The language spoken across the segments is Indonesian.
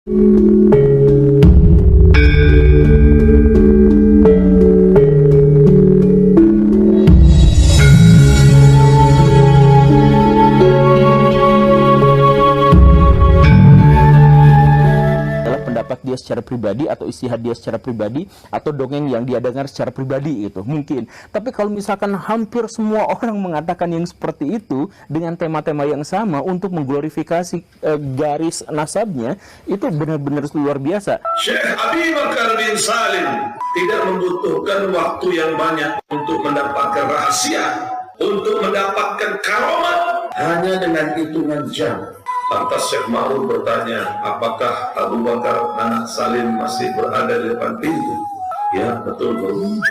Pendapat dia secara pribadi atau istihad dia secara pribadi atau dongeng yang dia dengar secara pribadi itu mungkin. Tapi kalau misalkan hampir semua orang mengatakan yang seperti itu dengan tema-tema yang sama untuk mengglorifikasi garis nasabnya, itu benar-benar luar biasa. Syekh Abi Bakar bin Salim tidak membutuhkan waktu yang banyak untuk mendapatkan rahasia, untuk mendapatkan karamat hanya dengan hitungan jam. Lantas Syekh Ma'ruf bertanya, apakah Abu Bakar anak Salim masih berada di depan pintu? Ya, betul, Bro.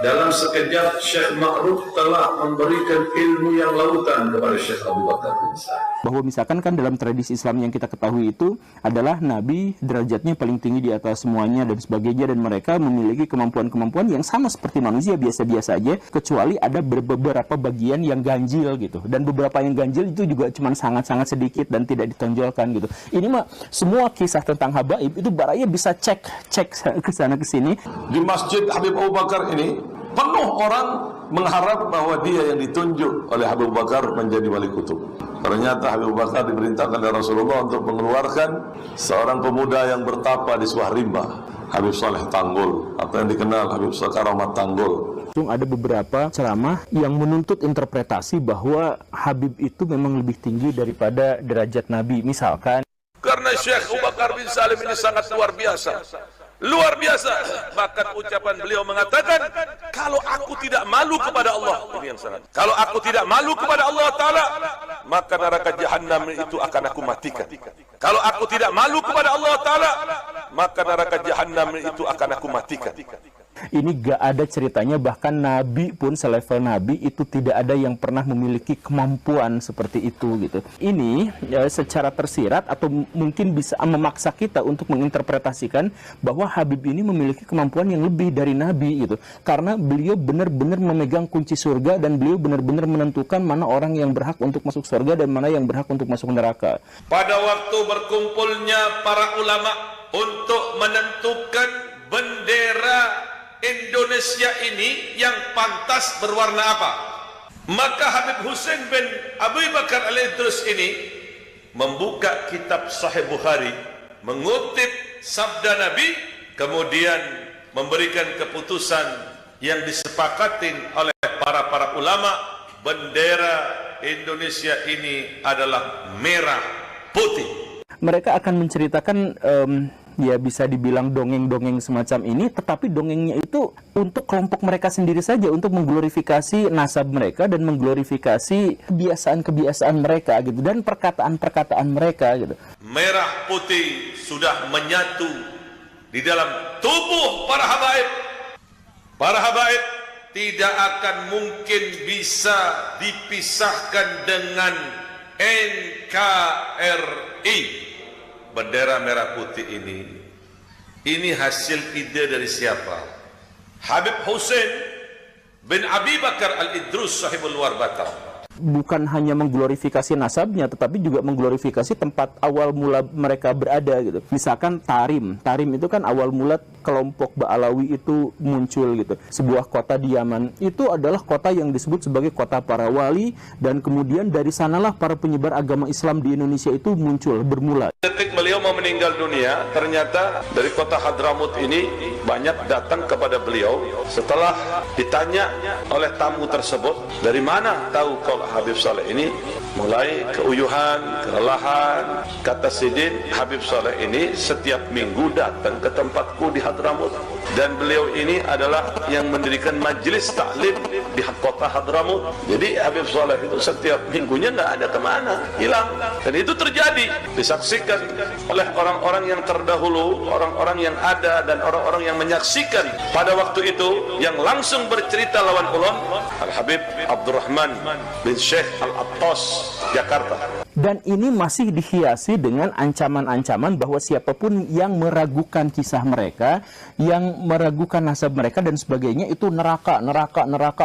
Dalam sekejap Syekh Ma'ruf telah memberikan ilmu yang lautan kepada Syekh Abu Bakar bin Salim. Bahwa misalkan kan dalam tradisi Islam yang kita ketahui itu adalah Nabi derajatnya paling tinggi di atas semuanya dan sebagainya, dan mereka memiliki kemampuan-kemampuan yang sama seperti manusia biasa-biasa aja, kecuali ada beberapa bagian yang ganjil gitu, dan beberapa yang ganjil itu juga cuma sangat-sangat sedikit dan tidak ditonjolkan gitu. Ini mah semua kisah tentang habaib itu baraya bisa cek ke sana ke sini. Di Masjid Habib Abu Bakar ini penuh orang mengharap bahwa dia yang ditunjuk oleh Habib Abu Bakar menjadi wali kutub. Ternyata Habib Abu Bakar diperintahkan oleh Rasulullah untuk mengeluarkan seorang pemuda yang bertapa di sebuah rimba, Habib Saleh Tanggul, atau yang dikenal Habib Karamat Tanggul. Ada beberapa ceramah yang menuntut interpretasi bahwa Habib itu memang lebih tinggi daripada derajat Nabi. Misalkan karena Syekh Abu Bakar bin Salim ini sangat luar biasa. Luar biasa. Bahkan ucapan beliau mengatakan, kalau aku tidak malu kepada Allah, ini yang sangat. Kalau aku tidak malu kepada Allah Ta'ala, maka neraka Jahannam itu akan aku matikan. Kalau aku tidak malu kepada Allah Ta'ala, maka neraka Jahannam itu akan aku matikan. Ini gak ada ceritanya, bahkan Nabi pun selevel Nabi itu tidak ada yang pernah memiliki kemampuan seperti itu gitu. Ini secara tersirat atau mungkin bisa memaksa kita untuk menginterpretasikan bahwa Habib ini memiliki kemampuan yang lebih dari Nabi gitu. Karena beliau benar-benar memegang kunci surga dan beliau benar-benar menentukan mana orang yang berhak untuk masuk surga dan mana yang berhak untuk masuk neraka. Pada waktu berkumpulnya para ulama untuk menentukan bendera Indonesia ini yang pantas berwarna apa, maka Habib Hussein bin Abu Bakar al-Idrus ini membuka kitab Sahih Bukhari, mengutip sabda Nabi, kemudian memberikan keputusan yang disepakatin oleh para ulama. Bendera Indonesia ini adalah merah putih. Mereka akan menceritakan ya bisa dibilang dongeng-dongeng semacam ini, tetapi dongengnya itu untuk kelompok mereka sendiri saja, untuk mengglorifikasi nasab mereka dan mengglorifikasi kebiasaan-kebiasaan mereka gitu, dan perkataan-perkataan mereka gitu. Merah putih sudah menyatu di dalam tubuh para habaib. Para habaib tidak akan mungkin bisa dipisahkan dengan NKRI. Bendera merah putih ini hasil ide dari siapa? Habib Hussein bin Abi Bakar al-Idrus sahibul Warbatam. Bukan hanya mengglorifikasi nasabnya, tetapi juga mengglorifikasi tempat awal mula mereka berada gitu. Misalkan Tarim itu kan awal mula kelompok Ba'alawi itu muncul gitu. Sebuah kota di Yaman itu adalah kota yang disebut sebagai kota para wali, dan kemudian dari sanalah para penyebar agama Islam di Indonesia itu muncul, bermula. Detik beliau mau meninggal dunia, ternyata dari kota Hadramut ini banyak datang kepada beliau. Setelah ditanya oleh tamu tersebut, dari mana tahu kalau Habib Saleh ini? Mulai keuyuhan, kelelahan. Kata Sidin, Habib Saleh ini setiap minggu datang ke tempatku di Hadramut, dan beliau ini adalah yang mendirikan majelis taklim di kota Hadramut. Jadi Habib Saleh itu setiap minggunya nggak ada kemana, hilang. Dan itu terjadi, disaksikan oleh orang-orang yang terdahulu, orang-orang yang ada dan orang-orang yang menyaksikan pada waktu itu, yang langsung bercerita lawan ulun, Al-Habib Abdurrahman bin Syekh Al-Attas, Jakarta. Dan ini masih dihiasi dengan ancaman-ancaman bahwa siapapun yang meragukan kisah mereka, yang meragukan nasab mereka dan sebagainya, itu neraka,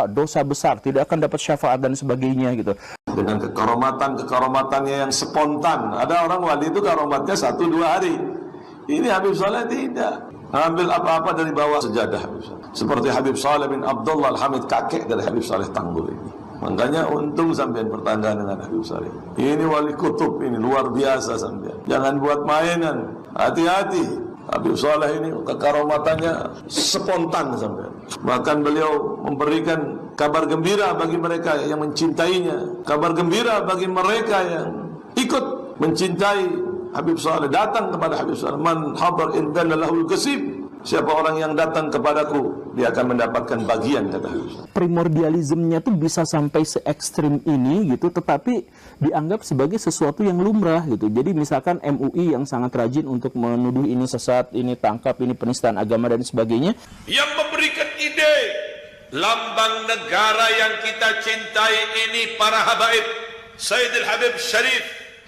dosa besar, tidak akan dapat syafaat dan sebagainya gitu. Dengan kekaromatannya yang spontan. Ada orang wali itu karomatnya 1-2 hari. Ini Habib Saleh tidak. Ambil apa-apa dari bawah sejadah Habib Saleh. Seperti Habib Saleh bin Abdullah Al-Hamid, kakek dari Habib Saleh Tanggul ini. Makanya untung sampean bertangga dengan Habib Saleh. Ini wali kutub, ini luar biasa sampean. Jangan buat mainan. Hati-hati. Habib Saleh ini kekaromatannya spontan sampean. Bahkan beliau memberikan kabar gembira bagi mereka yang mencintainya. Kabar gembira bagi mereka yang ikut mencintai Habib Saleh. Datang kepada Habib Saleh. Man hadar indana lahul kasib. Siapa orang yang datang kepadaku, dia akan mendapatkan bagian, kata Habib Saleh. Primordialismenya tuh bisa sampai se ekstrim ini gitu, tetapi dianggap sebagai sesuatu yang lumrah gitu. Jadi misalkan MUI yang sangat rajin untuk menuduh ini sesat, ini tangkap, ini penistaan agama dan sebagainya. Yang memberikan ide lambang negara yang kita cintai ini para habaib, Sayyidil Habib Syarif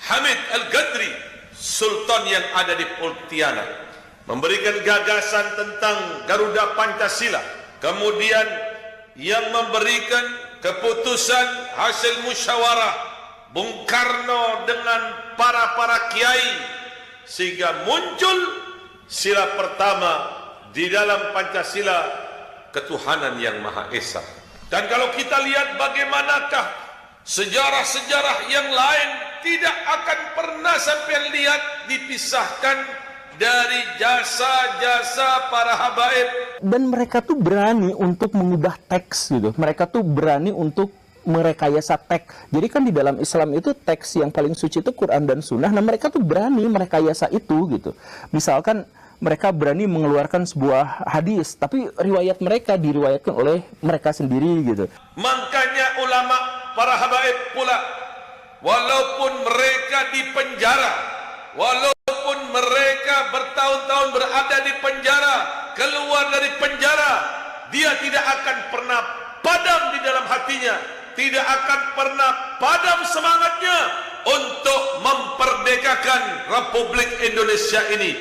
Hamid Al-Gadri, Sultan yang ada di Pontianak, memberikan gagasan tentang Garuda Pancasila, kemudian yang memberikan keputusan hasil musyawarah Bung Karno dengan para kiai, sehingga muncul sila pertama di dalam Pancasila, ketuhanan yang Maha Esa. Dan kalau kita lihat bagaimanakah sejarah-sejarah yang lain, tidak akan pernah sampai lihat dipisahkan dari jasa-jasa para habaib. Dan mereka tuh berani untuk mengubah teks gitu. Mereka tuh berani untuk merekayasa teks. Jadi kan di dalam Islam itu teks yang paling suci itu Quran dan Sunnah. Nah mereka tuh berani merekayasa itu gitu. Misalkan mereka berani mengeluarkan sebuah hadis, tapi riwayat mereka diriwayatkan oleh mereka sendiri gitu. Makanya ulama para habaib pula, walaupun mereka di penjara, walaupun mereka bertahun-tahun berada di penjara, keluar dari penjara, dia tidak akan pernah padam di dalam hatinya, tidak akan pernah padam semangatnya untuk memperdekakan Republik Indonesia ini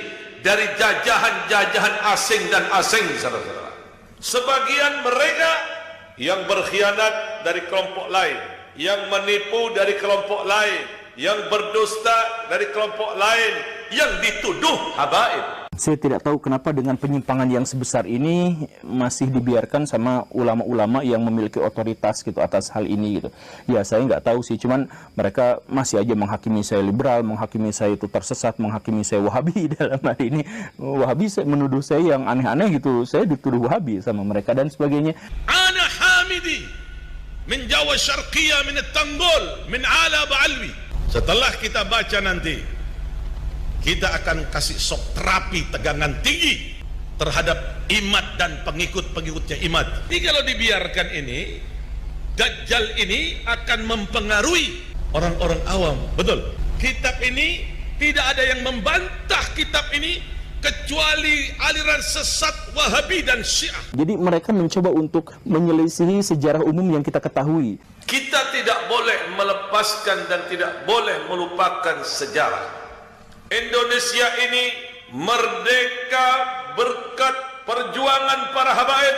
dari jajahan-jajahan asing dan asing, saudara-saudara. Sebagian mereka yang berkhianat dari kelompok lain, yang menipu dari kelompok lain, yang berdusta dari kelompok lain, yang dituduh habaib. Saya tidak tahu kenapa dengan penyimpangan yang sebesar ini masih dibiarkan sama ulama-ulama yang memiliki otoritas gitu atas hal ini gitu. Ya saya nggak tahu sih, cuman mereka masih aja menghakimi saya liberal, menghakimi saya itu tersesat, menghakimi saya Wahabi dalam hal ini. Wahabi menuduh saya yang aneh-aneh gitu, saya dituduh Wahabi sama mereka dan sebagainya. Ana Hamidi min Jawa Syarqiyah min Tanggul min Ala Ba'alwi. Setelah kita baca nanti, kita akan kasih shock terapi tegangan tinggi terhadap Imad dan pengikut-pengikutnya Imad. Jadi kalau dibiarkan ini, Dajjal ini akan mempengaruhi orang-orang awam. Betul. Kitab ini tidak ada yang membantah kitab ini kecuali aliran sesat Wahabi dan Syiah. Jadi mereka mencoba untuk menyelisihi sejarah umum yang kita ketahui. Kita tidak boleh melepaskan dan tidak boleh melupakan sejarah. Indonesia ini merdeka berkat perjuangan para habaib.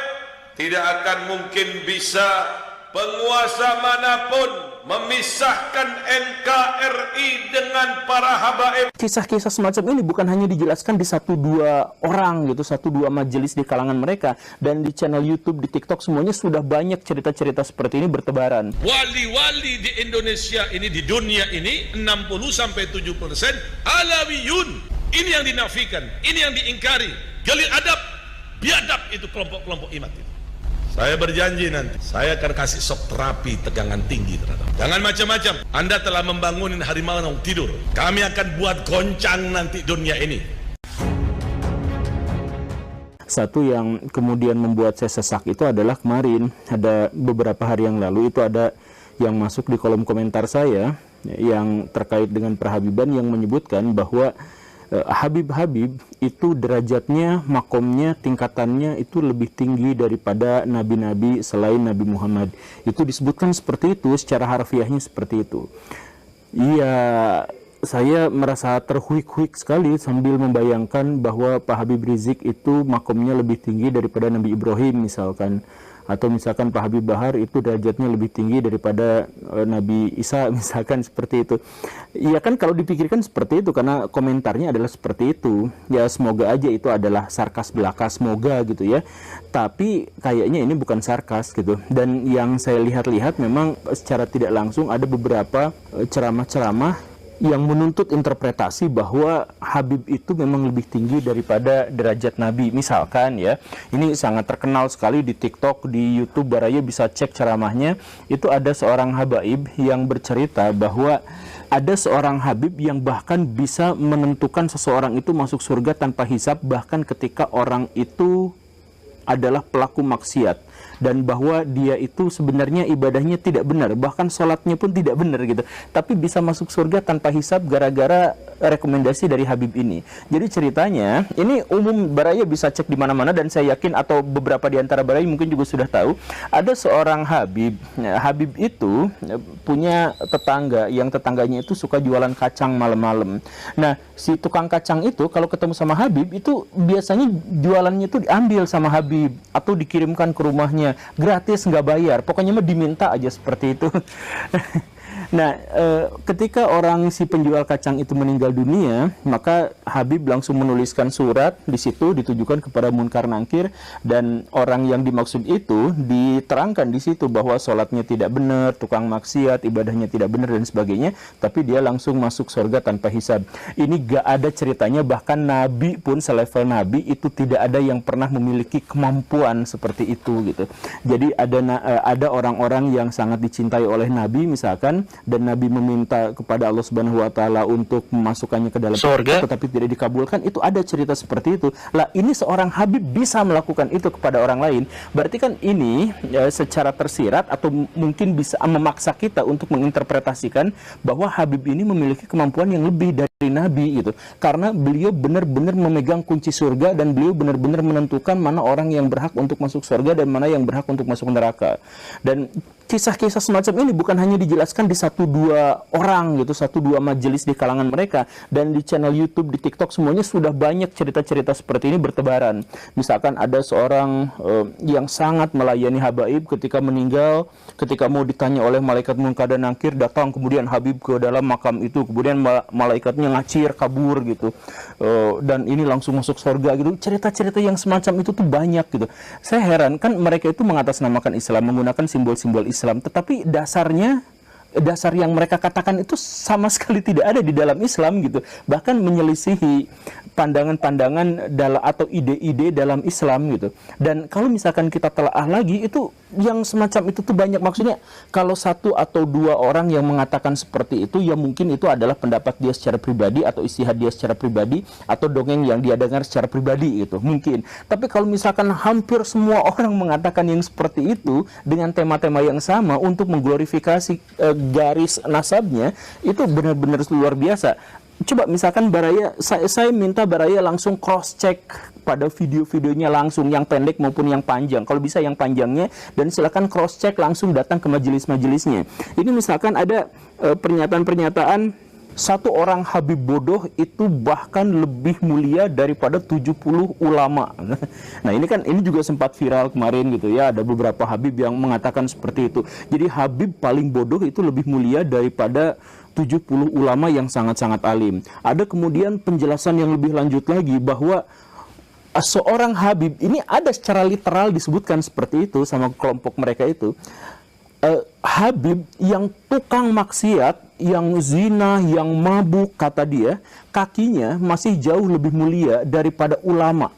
Tidak akan mungkin bisa penguasa manapun memisahkan NKRI dengan para habaib. Kisah-kisah semacam ini bukan hanya dijelaskan di 1-2 orang gitu, 1-2 majelis di kalangan mereka, dan di channel YouTube, di TikTok semuanya sudah banyak cerita-cerita seperti ini bertebaran. Wali-wali di Indonesia ini, di dunia ini 60-70% Alawiyun. Ini yang dinafikan, ini yang diingkari. Galil adab, biadab itu kelompok-kelompok imam itu. Saya berjanji nanti, saya akan kasih shock terapi tegangan tinggi terhadap. Jangan macam-macam. Anda telah membangunin harimau yang tidur. Kami akan buat goncang nanti dunia ini. Satu yang kemudian membuat saya sesak itu adalah kemarin, ada beberapa hari yang lalu itu ada yang masuk di kolom komentar saya yang terkait dengan perhabiban yang menyebutkan bahwa Habib-Habib itu derajatnya, makomnya, tingkatannya itu lebih tinggi daripada nabi-nabi selain Nabi Muhammad. Itu disebutkan seperti itu, secara harfiahnya seperti itu. Iya, saya merasa terhuik-huik sekali sambil membayangkan bahwa Pak Habib Rizik itu makomnya lebih tinggi daripada Nabi Ibrahim misalkan. Atau misalkan Pak Habib Bahar itu derajatnya lebih tinggi daripada Nabi Isa misalkan seperti itu. Iya kan kalau dipikirkan seperti itu karena komentarnya adalah seperti itu. Ya semoga aja itu adalah sarkas belaka, semoga gitu ya. Tapi kayaknya ini bukan sarkas gitu. Dan yang saya lihat-lihat memang secara tidak langsung ada beberapa ceramah-ceramah yang menuntut interpretasi bahwa Habib itu memang lebih tinggi daripada derajat Nabi. Misalkan ya, ini sangat terkenal sekali di TikTok, di YouTube, Baraya bisa cek ceramahnya. Itu ada seorang habaib yang bercerita bahwa ada seorang Habib yang bahkan bisa menentukan seseorang itu masuk surga tanpa hisab, bahkan ketika orang itu adalah pelaku maksiat, dan bahwa dia itu sebenarnya ibadahnya tidak benar, bahkan sholatnya pun tidak benar gitu, tapi bisa masuk surga tanpa hisab gara-gara rekomendasi dari Habib ini. Jadi ceritanya ini umum, Baraya bisa cek di mana-mana, dan saya yakin atau beberapa di antara Baraya mungkin juga sudah tahu, ada seorang Habib. Habib itu punya tetangga yang tetangganya itu suka jualan kacang malam-malam. Nah, si tukang kacang itu kalau ketemu sama Habib itu biasanya jualannya itu diambil sama Habib atau dikirimkan ke rumahnya gratis, nggak bayar, pokoknya mah diminta aja seperti itu. Nah, ketika orang si penjual kacang itu meninggal dunia, maka Habib langsung menuliskan surat di situ ditujukan kepada Munkar Nangkir, dan orang yang dimaksud itu diterangkan di situ bahwa sholatnya tidak benar, tukang maksiat, ibadahnya tidak benar dan sebagainya, tapi dia langsung masuk surga tanpa hisab. Ini gak ada ceritanya, bahkan Nabi pun selevel Nabi itu tidak ada yang pernah memiliki kemampuan seperti itu gitu. Jadi ada orang-orang yang sangat dicintai oleh Nabi misalkan, dan Nabi meminta kepada Allah Subhanahu wa taala untuk memasukkannya ke dalam surga tetapi tidak dikabulkan. Itu ada cerita seperti itu. Lah, ini seorang Habib bisa melakukan itu kepada orang lain. Berarti kan ini secara tersirat atau mungkin bisa memaksa kita untuk menginterpretasikan bahwa Habib ini memiliki kemampuan yang lebih dari Nabi gitu. Karena beliau benar-benar memegang kunci surga, dan beliau benar-benar menentukan mana orang yang berhak untuk masuk surga dan mana yang berhak untuk masuk neraka. Dan kisah-kisah semacam ini bukan hanya dijelaskan di 1-2 orang gitu, 1-2 majelis di kalangan mereka, dan di channel YouTube, di TikTok semuanya sudah banyak cerita-cerita seperti ini bertebaran. Misalkan ada seorang yang sangat melayani habaib ketika meninggal, ketika mau ditanya oleh malaikat Munkar dan Nakir, datang kemudian Habib ke dalam makam itu, kemudian malaikatnya ngacir kabur gitu, dan ini langsung masuk surga gitu. Cerita-cerita yang semacam itu tuh banyak gitu. Saya heran kan mereka itu mengatasnamakan Islam, menggunakan simbol-simbol Islam, tetapi dasar yang mereka katakan itu sama sekali tidak ada di dalam Islam gitu. Bahkan menyelisihi pandangan-pandangan atau ide-ide dalam Islam gitu. Dan kalau misalkan kita telaah lagi, itu yang semacam itu tuh banyak. Maksudnya kalau 1 atau 2 orang yang mengatakan seperti itu, ya mungkin itu adalah pendapat dia secara pribadi atau istihad dia secara pribadi atau dongeng yang dia dengar secara pribadi gitu, mungkin. Tapi kalau misalkan hampir semua orang mengatakan yang seperti itu dengan tema-tema yang sama untuk mengglorifikasi garis nasabnya, itu benar-benar luar biasa. Coba misalkan Baraya, saya minta Baraya langsung cross check pada video-videonya langsung, yang pendek maupun yang panjang, kalau bisa yang panjangnya, dan silakan cross check langsung datang ke majelis-majelisnya. Ini misalkan ada pernyataan-pernyataan 1 orang Habib bodoh itu bahkan lebih mulia daripada 70 ulama. Nah, ini juga sempat viral kemarin gitu ya, ada beberapa Habib yang mengatakan seperti itu. Jadi Habib paling bodoh itu lebih mulia daripada 70 ulama yang sangat-sangat alim. Ada kemudian penjelasan yang lebih lanjut lagi bahwa seorang Habib ini ada secara literal disebutkan seperti itu sama kelompok mereka itu. Habib yang tukang maksiat, yang zina, yang mabuk, kata dia, kakinya masih jauh lebih mulia daripada ulama.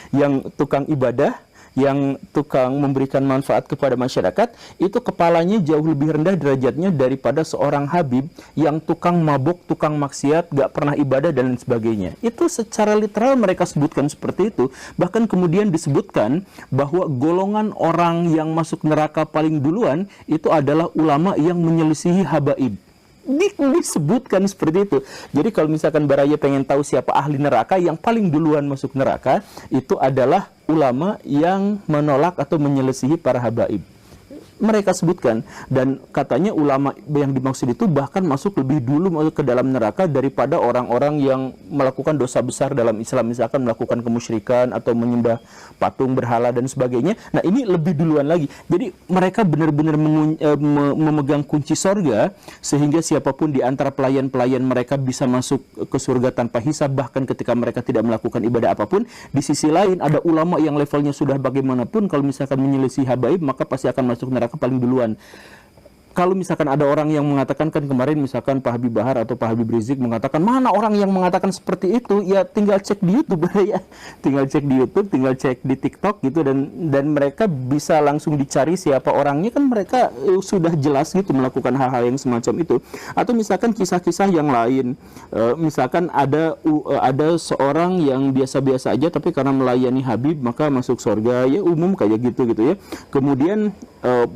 Yang tukang ibadah, yang tukang memberikan manfaat kepada masyarakat, itu kepalanya jauh lebih rendah derajatnya daripada seorang Habib yang tukang mabuk, tukang maksiat, gak pernah ibadah dan lain sebagainya. Itu secara literal mereka sebutkan seperti itu. Bahkan kemudian disebutkan bahwa golongan orang yang masuk neraka paling duluan itu adalah ulama yang menyelisihi habaib. Disebutkan seperti itu. Jadi kalau misalkan Baraya pengen tahu siapa ahli neraka yang paling duluan masuk neraka, itu adalah ulama yang menolak atau menyelisihi para habaib. mereka sebutkan. Dan katanya ulama yang dimaksud itu bahkan masuk lebih dulu ke dalam neraka daripada orang-orang yang melakukan dosa besar dalam Islam, misalkan melakukan kemusyrikan atau menyembah patung, berhala dan sebagainya. Nah, ini lebih duluan lagi. Jadi mereka benar-benar memegang kunci sorga, sehingga siapapun di antara pelayan-pelayan mereka bisa masuk ke surga tanpa hisab, bahkan ketika mereka tidak melakukan ibadah apapun. Di sisi lain ada ulama yang levelnya sudah bagaimanapun, kalau misalkan menyelisih habaib maka pasti akan masuk neraka paling duluan. Kalau misalkan ada orang yang mengatakan, kan kemarin misalkan Pak Habib Bahar atau Pak Habib Rizik mengatakan, mana orang yang mengatakan seperti itu, ya tinggal cek di YouTube ya, tinggal cek di YouTube, tinggal cek di TikTok gitu, dan mereka bisa langsung dicari siapa orangnya, kan mereka sudah jelas gitu melakukan hal-hal yang semacam itu. Atau misalkan kisah-kisah yang lain, misalkan ada seorang yang biasa-biasa aja tapi karena melayani Habib maka masuk surga, ya umum kayak gitu ya. Kemudian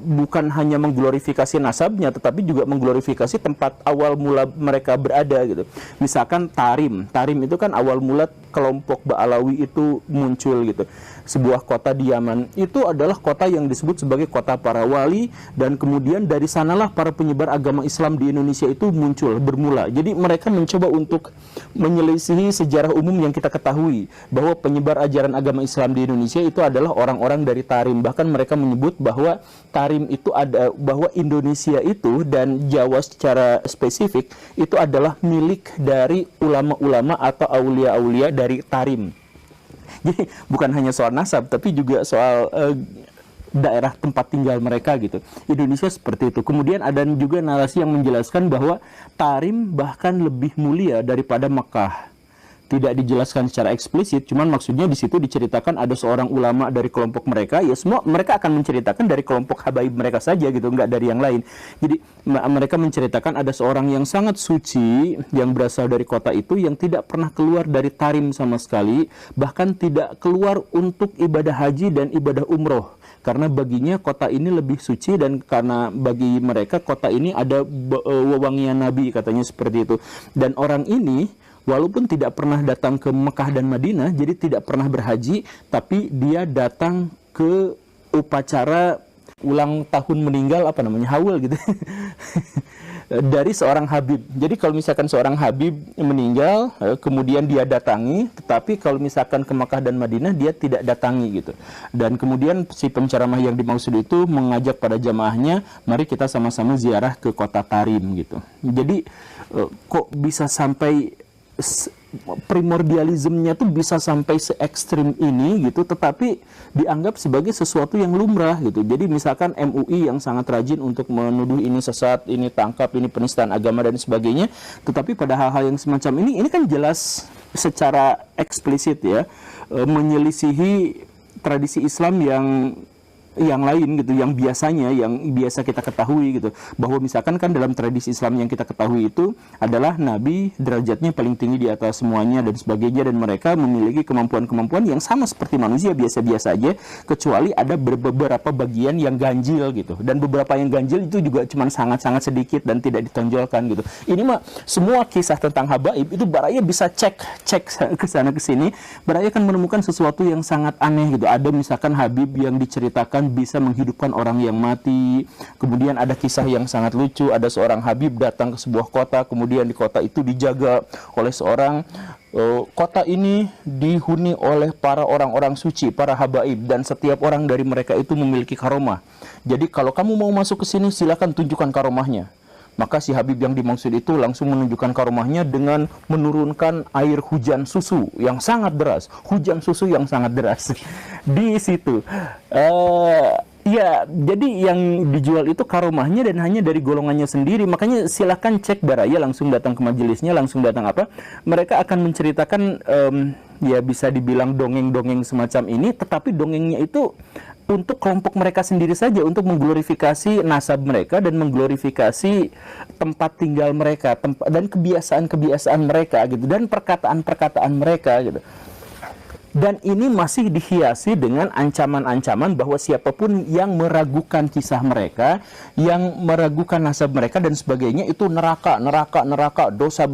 bukan hanya mengglorifikasi nasabnya, tetapi juga mengglorifikasi tempat awal mula mereka berada gitu. Misalkan Tarim itu kan awal mula kelompok Ba'alawi itu muncul gitu. Sebuah kota di Yaman itu adalah kota yang disebut sebagai kota para wali, dan kemudian dari sanalah para penyebar agama Islam di Indonesia itu muncul, bermula. Jadi mereka mencoba untuk menyelisihi sejarah umum yang kita ketahui bahwa penyebar ajaran agama Islam di Indonesia itu adalah orang-orang dari Tarim. Bahkan mereka menyebut bahwa Tarim itu bahwa Indonesia itu dan Jawa secara spesifik itu adalah milik dari ulama-ulama atau aulia-aulia dari Tarim. Jadi bukan hanya soal nasab, tapi juga soal daerah tempat tinggal mereka gitu. Indonesia seperti itu. Kemudian ada juga narasi yang menjelaskan bahwa Tarim bahkan lebih mulia daripada Mekah. Tidak dijelaskan secara eksplisit, cuman maksudnya di situ diceritakan ada seorang ulama dari kelompok mereka, ya semua mereka akan menceritakan dari kelompok habaib mereka saja gitu, nggak dari yang lain. Jadi mereka menceritakan ada seorang yang sangat suci yang berasal dari kota itu, yang tidak pernah keluar dari Tarim sama sekali, bahkan tidak keluar untuk ibadah haji dan ibadah umroh, karena baginya kota ini lebih suci, dan karena bagi mereka kota ini ada wewangian Nabi, katanya seperti itu. Dan orang ini walaupun tidak pernah datang ke Mekah dan Madinah, jadi tidak pernah berhaji, tapi dia datang ke upacara ulang tahun meninggal, apa namanya, haul gitu, dari seorang Habib. Jadi kalau misalkan seorang Habib meninggal, kemudian dia datangi, tetapi kalau misalkan ke Mekah dan Madinah, dia tidak datangi gitu. Dan kemudian si penceramah yang dimaksud itu mengajak pada jamaahnya, mari kita sama-sama ziarah ke kota Tarim gitu. Jadi kok bisa sampai primordialismenya tuh bisa sampai se ekstrim ini gitu, tetapi dianggap sebagai sesuatu yang lumrah gitu. Jadi misalkan MUI yang sangat rajin untuk menuduh ini sesat, ini tangkap, ini penistaan agama dan sebagainya, tetapi pada hal-hal yang semacam ini kan jelas secara eksplisit ya menyelisihi tradisi Islam yang lain gitu, yang biasa kita ketahui gitu, bahwa misalkan kan dalam tradisi Islam yang kita ketahui itu adalah Nabi derajatnya paling tinggi di atas semuanya dan sebagainya, dan mereka memiliki kemampuan-kemampuan yang sama seperti manusia biasa-biasa aja, kecuali ada beberapa bagian yang ganjil gitu, dan beberapa yang ganjil itu juga cuma sangat-sangat sedikit dan tidak ditonjolkan gitu. Ini mah semua kisah tentang habaib itu Baraya bisa cek ke sana ke sini, Baraya akan menemukan sesuatu yang sangat aneh gitu. Ada misalkan Habib yang diceritakan bisa menghidupkan orang yang mati. Kemudian ada kisah yang sangat lucu, ada seorang Habib datang ke sebuah kota, kemudian di kota itu dijaga oleh seorang, kota ini dihuni oleh para orang-orang suci, para habaib, dan setiap orang dari mereka itu memiliki karomah. Jadi kalau kamu mau masuk ke sini, silakan tunjukkan karomahnya. Maka si Habib yang dimaksud itu langsung menunjukkan karomahnya dengan menurunkan air hujan susu yang sangat deras, di situ. Ya, jadi yang dijual itu karomahnya dan hanya dari golongannya sendiri. Makanya silakan cek Baraya, langsung datang ke majelisnya, langsung datang apa. Mereka akan menceritakan ya bisa dibilang dongeng-dongeng semacam ini, tetapi dongengnya itu untuk kelompok mereka sendiri saja, untuk mengglorifikasi nasab mereka dan mengglorifikasi tempat tinggal mereka, dan kebiasaan-kebiasaan mereka gitu, dan perkataan-perkataan mereka gitu. Dan ini masih dihiasi dengan ancaman-ancaman bahwa siapapun yang meragukan kisah mereka, yang meragukan nasab mereka dan sebagainya, itu neraka, dosa besar.